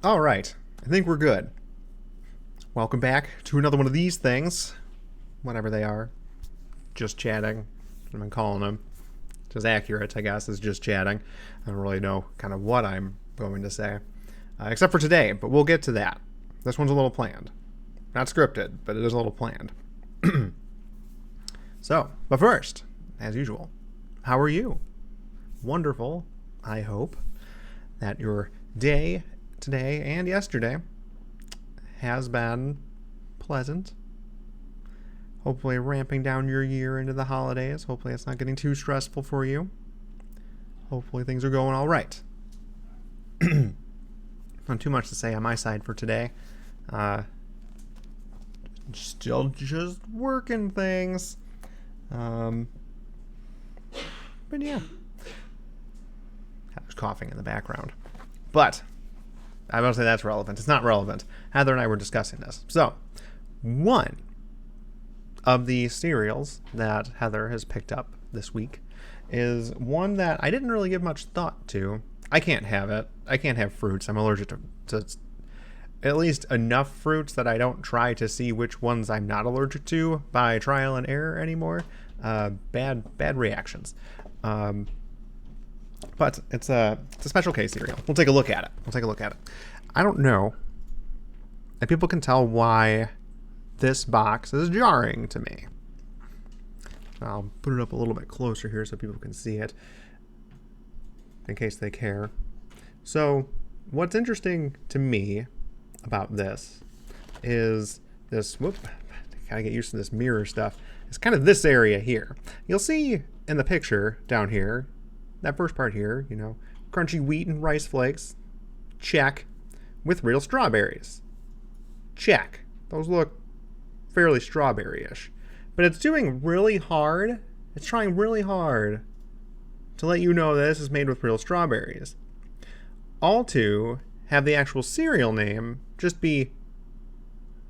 All right, I think we're good. Welcome back to another one of these things, whatever they are. Just chatting, I've been calling them. Just accurate, I guess, is just chatting. I don't really know kind of what I'm going to say, except for today, but we'll get to that. This one's a little planned. Not scripted, but it is a little planned. But first, as usual, how are you? Wonderful, I hope, that your day today and yesterday has been pleasant. Hopefully ramping down your year into the holidays. Hopefully it's not getting too stressful for you. Hopefully things are going all right. Not too much to say on my side for today. Still just working things. But yeah. There's coughing in the background. But I won't say that's relevant. It's not relevant. Heather and I were discussing this. So, one of the cereals that Heather has picked up this week is one that I didn't really give much thought to. I can't have it. I can't have fruits. I'm allergic to at least enough fruits that I don't try to see which ones I'm not allergic to by trial and error anymore. Bad reactions. But it's a special case cereal. We'll take a look at it. I don't know if people can tell why this box is jarring to me. I'll put it up a little bit closer here so people can see it in case they care. So what's interesting to me about this is this, gotta get used to this mirror stuff. It's kind of this area here. You'll see in the picture down here, that first part here, crunchy wheat and rice flakes, check, with real strawberries. Check. Those look fairly strawberry-ish. But it's doing really hard. It's trying really hard to let you know that this is made with real strawberries. All to have the actual cereal name just be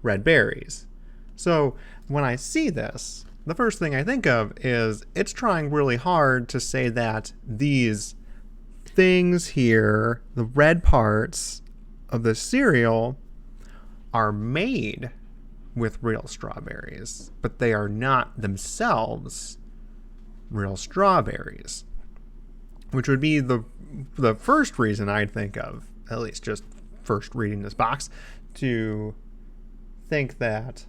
Red Berries. So when I see this, the first thing I think of is it's trying really hard to say that these things here, the red parts of the cereal, are made with real strawberries, but they are not themselves real strawberries. Which would be the first reason I'd think of, at least just first reading this box, to think that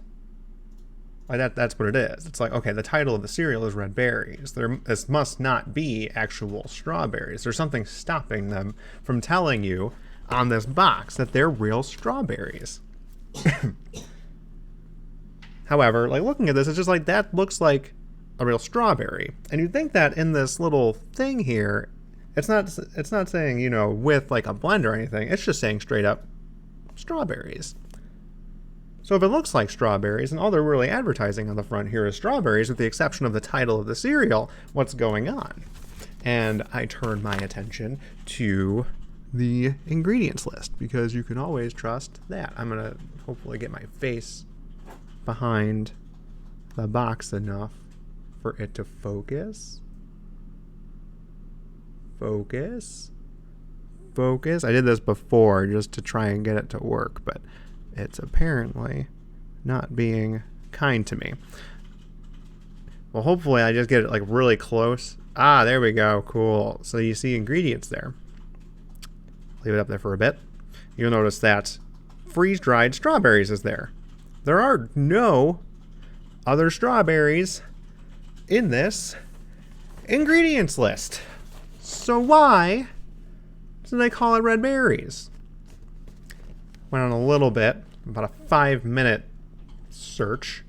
that's what it is. It's like, okay, the title of the cereal is Red Berries. This must not be actual strawberries. There's something stopping them from telling you on this box that they're real strawberries. However, looking at this, it's just like, that looks like a real strawberry. And you'd think that in this little thing here, it's not saying, with like a blend or anything. It's just saying straight up strawberries. So if it looks like strawberries, and all they're really advertising on the front here is strawberries, with the exception of the title of the cereal, what's going on? And I turn my attention to the ingredients list, because you can always trust that. I'm going to hopefully get my face behind the box enough for it to focus. Focus. I did this before just to try and get it to work, but it's apparently not being kind to me. Well, hopefully I just get it really close. Ah, there we go. Cool. So you see ingredients there. Leave it up there for a bit. You'll notice that freeze-dried strawberries is there. There are no other strawberries in this ingredients list. So why do they call it Red Berries? Went on a little bit, about a 5-minute search.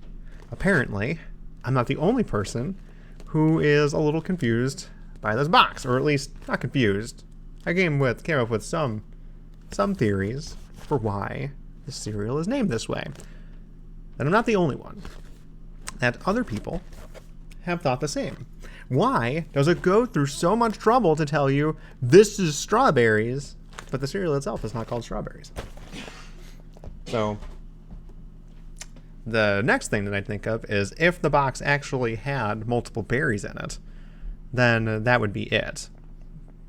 Apparently, I'm not the only person who is a little confused by this box, or at least not confused. I came up with some theories for why the cereal is named this way. And I'm not the only one. That other people have thought the same. Why does it go through so much trouble to tell you this is strawberries, but the cereal itself is not called strawberries? So the next thing that I think of is, if the box actually had multiple berries in it, then that would be it.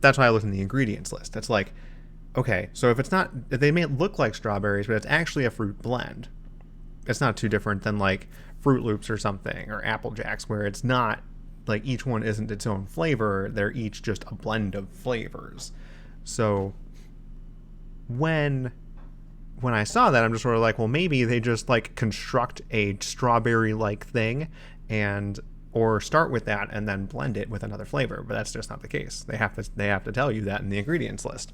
That's why I looked in the ingredients list. It's like, Okay, so if it's not, they may look like strawberries, but it's actually a fruit blend. It's not too different than like Fruit Loops or something, or Apple Jacks, where it's not like each one isn't its own flavor. They're each just a blend of flavors. So when I saw that, I'm just sort of like, well, maybe they just like construct a strawberry like thing and or start with that and then blend it with another flavor, but that's just not the case. They have to tell you that in the ingredients list.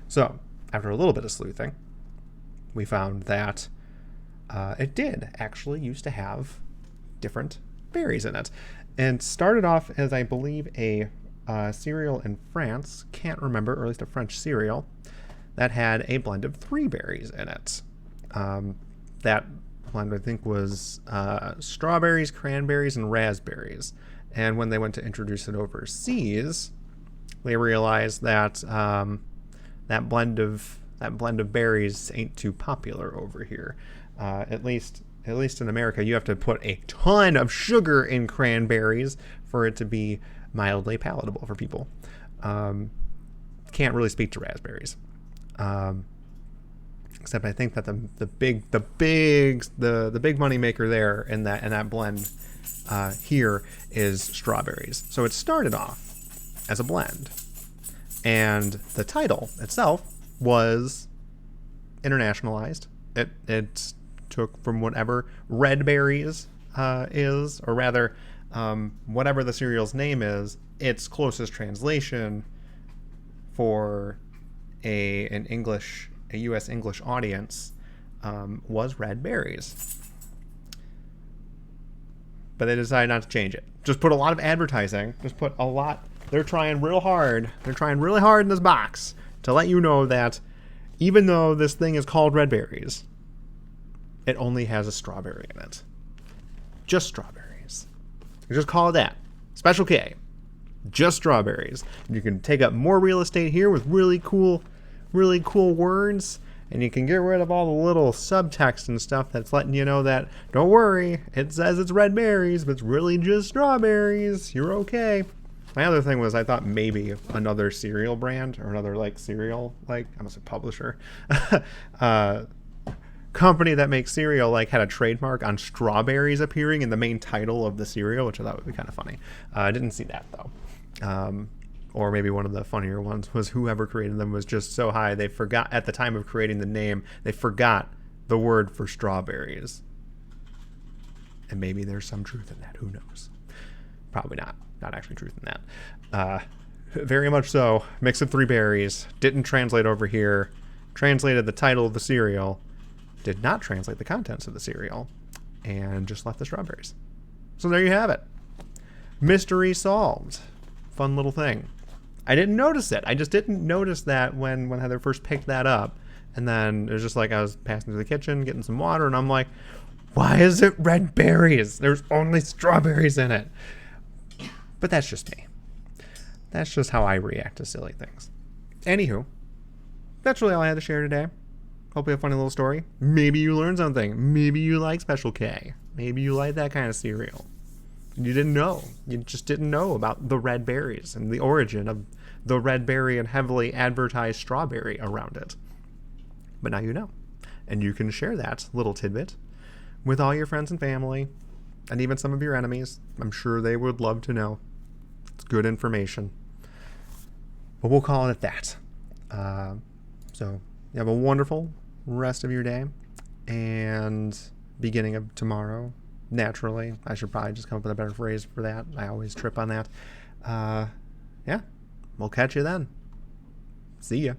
So after a little bit of sleuthing, we found that it did actually used to have different berries in it, and started off as, I believe, a cereal in France, can't remember, or at least a French cereal, that had a blend of 3 berries in it. That blend, I think, was strawberries, cranberries, and raspberries. And when they went to introduce it overseas, they realized that that blend of berries ain't too popular over here. At least in America, you have to put a ton of sugar in cranberries for it to be mildly palatable for people. Can't really speak to raspberries. Except I think that the big money maker there in that blend here is strawberries. So it started off as a blend, and the title itself was internationalized. It took from whatever red berries is, or rather, whatever the cereal's name is, its closest translation for a U.S. English audience was red berries. But they decided not to change it. Just put a lot of advertising. They're trying real hard. They're trying really hard in this box to let you know that even though this thing is called red berries, it only has a strawberry in it. Just strawberries. You just call it that. Special K. Just strawberries. You can take up more real estate here with really cool words, and you can get rid of all the little subtext and stuff that's letting you know that, don't worry, it says it's red berries, but it's really just strawberries. You're okay. My other thing was, I thought maybe another cereal brand, or another cereal, I must say publisher, company that makes cereal had a trademark on strawberries appearing in the main title of the cereal, which I thought would be kind of funny. I didn't see that though. Or maybe one of the funnier ones was whoever created them was just so high they forgot, at the time of creating the name, they forgot the word for strawberries. And maybe there's some truth in that. Who knows? Probably not. Not actually truth in that. Very much so. Mix of 3 berries. Didn't translate over here. Translated the title of the cereal. Did not translate the contents of the cereal. And just left the strawberries. So there you have it. Mystery solved. Fun little thing. I didn't notice it. I just didn't notice that when Heather first picked that up. And then it was just I was passing through the kitchen, getting some water, and I'm like, why is it red berries? There's only strawberries in it. But that's just me. That's just how I react to silly things. Anywho, that's really all I had to share today. Hope you have a funny little story. Maybe you learned something. Maybe you like Special K. Maybe you like that kind of cereal. You didn't know. You just didn't know about the red berries and the origin of the red berry and heavily advertised strawberry around it. But now you know. And you can share that little tidbit with all your friends and family, and even some of your enemies. I'm sure they would love to know. It's good information. But we'll call it at that. So you have a wonderful rest of your day and beginning of tomorrow. Naturally, I should probably just come up with a better phrase for that. I always trip on that. Yeah, we'll catch you then. See ya.